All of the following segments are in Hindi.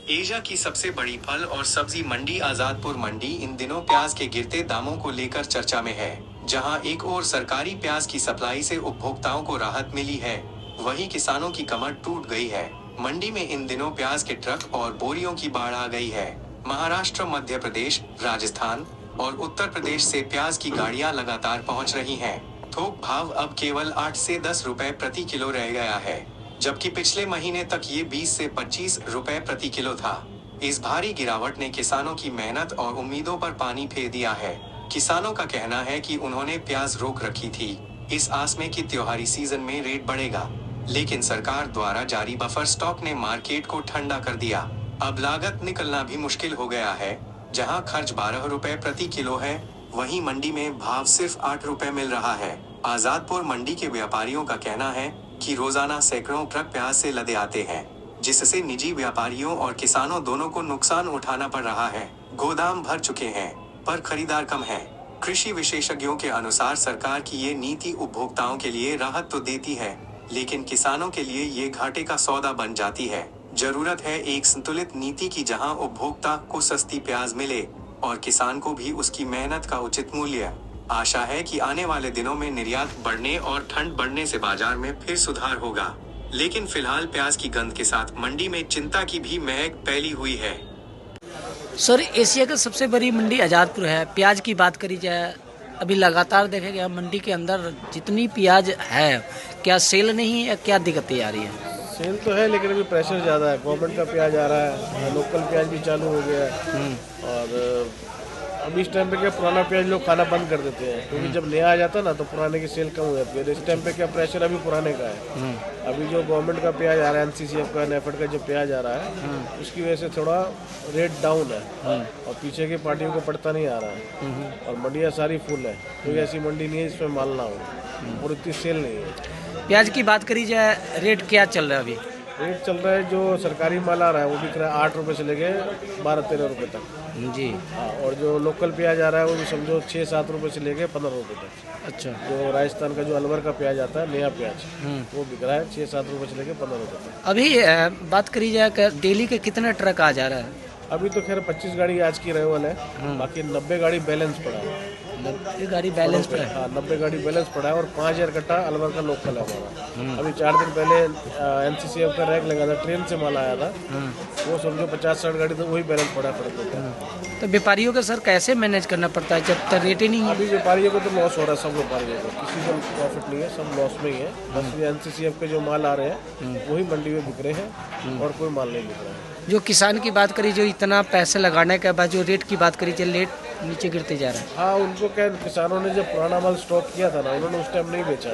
एशिया की सबसे बड़ी फल और सब्जी मंडी आजादपुर मंडी इन दिनों प्याज के गिरते दामों को लेकर चर्चा में है। जहां एक ओर सरकारी प्याज की सप्लाई से उपभोक्ताओं को राहत मिली है, वहीं किसानों की कमर टूट गई है। मंडी में इन दिनों प्याज के ट्रक और बोरियों की बाढ़ आ गई है। महाराष्ट्र, मध्य प्रदेश, राजस्थान और उत्तर प्रदेश से प्याज की गाड़ियां लगातार पहुंच रही हैं। थोक भाव अब केवल 8 से 10 रुपए प्रति किलो रह गया है, जबकि पिछले महीने तक ये 20 से 25 रुपए प्रति किलो था। इस भारी गिरावट ने किसानों की मेहनत और उम्मीदों पर पानी फेर दिया है। किसानों का कहना है कि उन्होंने प्याज रोक रखी थी, इस आस में कि त्योहारी सीजन में रेट बढ़ेगा, लेकिन सरकार द्वारा जारी बफर स्टॉक ने मार्केट को ठंडा कर दिया। अब लागत निकलना भी मुश्किल हो गया है। जहां खर्च 12 रुपए प्रति किलो है, वहीं मंडी में भाव सिर्फ 8 रुपए मिल रहा है। आजादपुर मंडी के व्यापारियों का कहना है कि रोजाना सैकड़ों ट्रक प्याज से लदे आते हैं, जिससे निजी व्यापारियों और किसानों दोनों को नुकसान उठाना पड़ रहा है। गोदाम भर चुके हैं, पर खरीदार कम है। कृषि विशेषज्ञों के अनुसार सरकार की ये नीति उपभोक्ताओं के लिए राहत तो देती है, लेकिन किसानों के लिए ये घाटे का सौदा बन जाती है। जरूरत है एक संतुलित नीति की, जहां उपभोक्ता को सस्ती प्याज मिले और किसान को भी उसकी मेहनत का उचित मूल्य। आशा है कि आने वाले दिनों में निर्यात बढ़ने और ठंड बढ़ने से बाजार में फिर सुधार होगा, लेकिन फिलहाल प्याज की गंध के साथ मंडी में चिंता की भी महक फैली हुई है। सर, एशिया की सबसे बड़ी मंडी आजादपुर है। प्याज की बात करी जाए, अभी लगातार देखे गया मंडी के अंदर जितनी प्याज है, क्या सेल नहीं है, क्या दिक्कतें आ रही है? सेल तो है, लेकिन अभी प्रेशर ज़्यादा है। गवर्नमेंट का प्याज आ रहा है, लोकल प्याज भी चालू हो गया है। और अभी इस टाइम पे क्या पुराना प्याज लोग खाना बंद कर देते हैं, क्योंकि जब नया आ जाता है ना तो पुराने की सेल कम हो जाती है। इस टाइम पे क्या प्रेशर अभी पुराने का है। अभी जो गवर्नमेंट का प्याज आ रहा है, NCCF का, नेफेड का जो प्याज आ रहा है, उसकी वजह से थोड़ा रेट डाउन है और पीछे की पार्टियों को पड़ता नहीं आ रहा है। और मंडियाँ सारी फुल है, कोई ऐसी मंडी नहीं है जिसमें माल ना हो और इतनी सेल नहीं है। प्याज की बात करी जाए, रेट क्या चल रहा है अभी? रेट चल रहा है, जो सरकारी माल आ रहा है वो बिक रहा है 8 रुपये से लेके 12-13 रुपये तक जी। हाँ, और जो लोकल प्याज आ रहा है वो भी समझो 6-7 रुपये से लेके 15 रुपये तक। अच्छा। जो राजस्थान का जो अलवर का प्याज आता है, नया प्याज, वो बिक रहा है 6-7 रुपये से लेके 15 रुपये तक। अभी बात करी जाए, डेली के कितने ट्रक आ जा रहा है? अभी तो खैर 25 गाड़ी आज की रेवल है, बाकी 90 गाड़ी बैलेंस पड़ा है। 90 गाड़ी बैलेंस पर है? हाँ, 90 गाड़ी बैलेंस पड़ा है और 5000 कट्टा अलवर का लोकल है हमारा। अभी 4 दिन पहले NCCF का रैक लगा था, ट्रेन से माल आया था, वो समझो 50-60 गाड़ी तो वही बैलेंस पड़ा है। तो व्यापारियों का सर कैसे मैनेज करना पड़ता है जब तक रेट ही नहीं है? अभी व्यापारियों को तो लॉस हो रहा है, सब व्यापारियों को, किसी को प्रॉफिट नहीं है, सब लॉस में ही है। बस NCCF के जो माल आ रहे हैं वही मंडी में बिक रहे हैं और कोई माल नहीं बिक रहा है। जो किसान की बात करी, जो इतना पैसे लगाने के बाद जो रेट की बात करी, जो रेट नीचे गिरते जा रहा है। हाँ, उनको क्या, किसानों ने जब पुराना माल स्टॉक किया था ना, उन्होंने उस टाइम नहीं बेचा,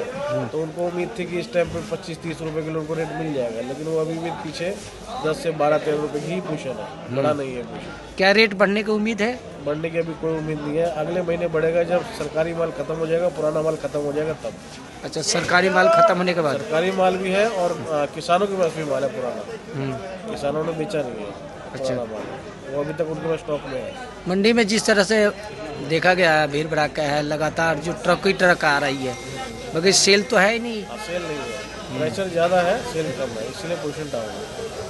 तो उनको उम्मीद थी कि इस टाइम पे 25-30 रुपए किलो उनको रेट मिल जाएगा, लेकिन वो अभी भी पीछे 10 से 12-13 रुपए की ही पोषण है, बड़ा नहीं है कुछ। क्या रेट बढ़ने की उम्मीद है? बढ़ने की अभी कोई उम्मीद नहीं है। अगले महीने बढ़ेगा, जब सरकारी माल खत्म हो जाएगा, पुराना माल खत्म हो जाएगा तब। अच्छा, सरकारी माल खत्म होने के बाद? सरकारी माल भी है और किसानों के पास भी माल है पुराना, किसानों ने बेचा नहीं है। अच्छा, माल वो अभी तक उनके पास स्टॉक में है। मंडी में जिस तरह से देखा गया है, भीड़ भड़ाका है, लगातार जो ट्रक ही ट्रक आ रही है, मगर सेल तो है ही नहीं। सेल नहीं है, प्रेशर ज़्यादा है, सेल कम है, इसलिए पोजीशन डाउन है।